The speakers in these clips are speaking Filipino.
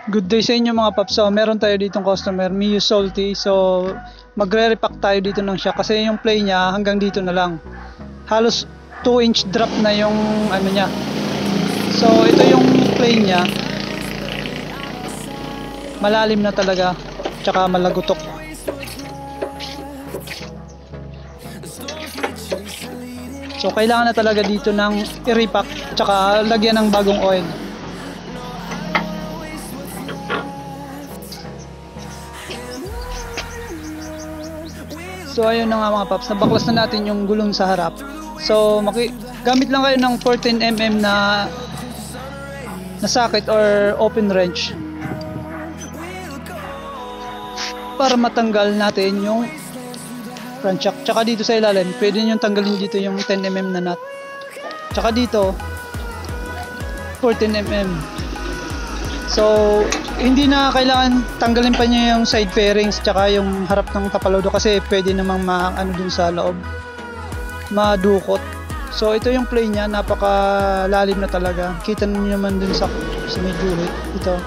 Good day sa inyo mga paps. So, meron tayo ditong customer, Miu Salty. So, magre-repack tayo dito ng siya kasi yung play niya hanggang dito na lang. Halos 2-inch drop na yung ano niya. So, ito yung play niya. Malalim na talaga, tsaka malagutok. So, kailangan na talaga dito ng i-repack, tsaka lagyan ng bagong oil. So ayun na nga mga paps, nabaklas na natin yung gulong sa harap. So gamit lang kayo ng 14mm na socket or open wrench para matanggal natin yung front shock. Tsaka dito sa ilalim, pwede nyo tanggalin dito yung 10mm na nut. Tsaka dito 14mm. So hindi na kailangan tanggalin pa niya yung side fairings tsaka yung harap ng tapalodo kasi pwede namang ano dun sa loob, madukot. So ito yung play niya, napakalalim na talaga. Kita niyo naman dun sa may guhit. Ito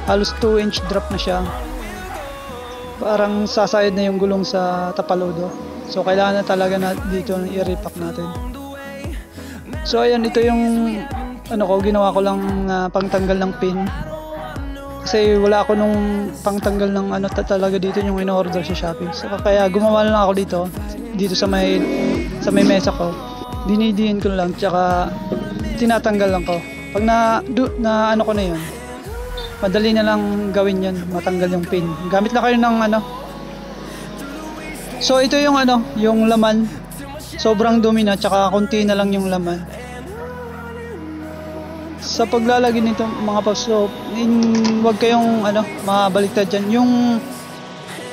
halos 2-inch drop na siya, parang sasayad na yung gulong sa tapalodo. So kailangan na talaga na dito i-repack natin. So ayan, ito yung ginawa ko lang pangtanggal ng pin. Kasi wala ako nung pangtanggal ng talaga dito yung in-order sa Shopee. So kaya gumawa na lang ako dito sa may mesa ko. Dinidiin ko lang tsaka tinatanggal lang ko. Pag na ko na yun, madali na lang gawin yun, matanggal yung pin. Gamit lang kayo ng So ito yung yung laman. Sobrang dumi na tsaka konti na lang yung laman. Sa paglalagay nito mga paps, so huwag kayong mabaliktad dyan. Yung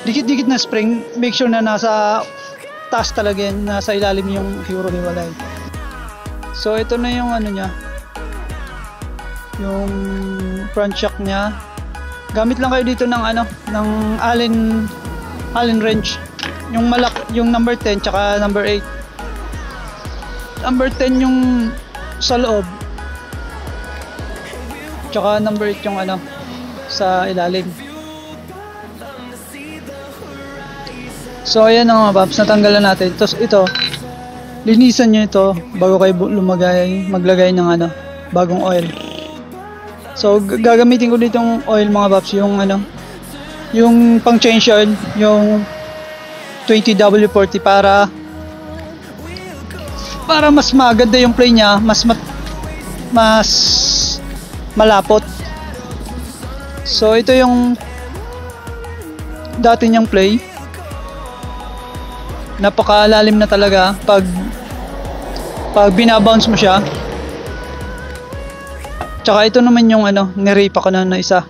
dikit-dikit na spring, make sure na nasa taas talaga yan, nasa ilalim yung huro hiwalay. So ito na yung niya, yung front shock niya. Gamit lang kayo dito ng ng Allen wrench, yung yung number 10 tsaka number 8. Number 10 yung sa loob, tsaka number 8 yung sa ilalim. So ayan na mga paps, natanggalan natin. Tapos ito, linisan nyo ito bago kayo maglagay ng bagong oil. So gagamitin ko ditong oil mga paps, yung pang change oil, yung 20W40 para mas maganda yung play niya, mas malapot. So ito yung dati niyang play, napakalalim na talaga pag binabounce mo siya. Tsaka ito naman yung niripa ko na isa.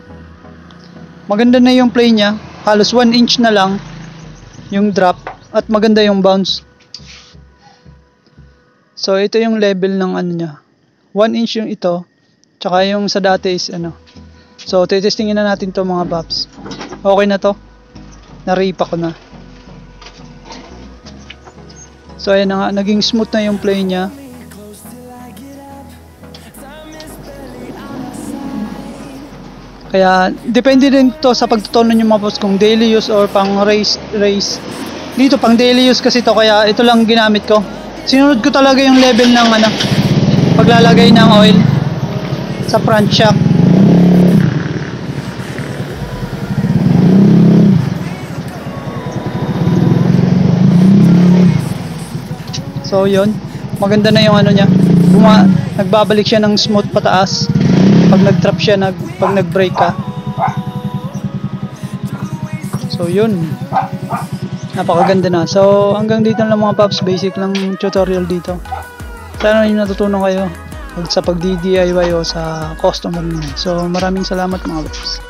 Maganda na yung play niya, halos 1 inch na lang yung drop at maganda yung bounce. So ito yung level ng niya, 1 inch yung ito. Tsaka yung sa dati is So titestingin na natin to mga paps. Okay na to, naripa ko na. So ayan na nga, naging smooth na yung play niya. Kaya depende din to sa pagtutono nyo mga paps, kung daily use or pang race. Dito pang daily use kasi to, kaya ito lang ginamit ko. Sinunod ko talaga yung level ng paglalagay ng oil sa front shock. So yun, maganda na yung niya. Nagbabalik siya ng smooth pataas pag nag-trap siya, pag nag-brake ka. So yun, napakaganda na. So hanggang dito lang mga paps, basic lang tutorial dito. Sana yung natutunan kayo sa pag-DIY o sa customer niyo. So maraming salamat mga paps.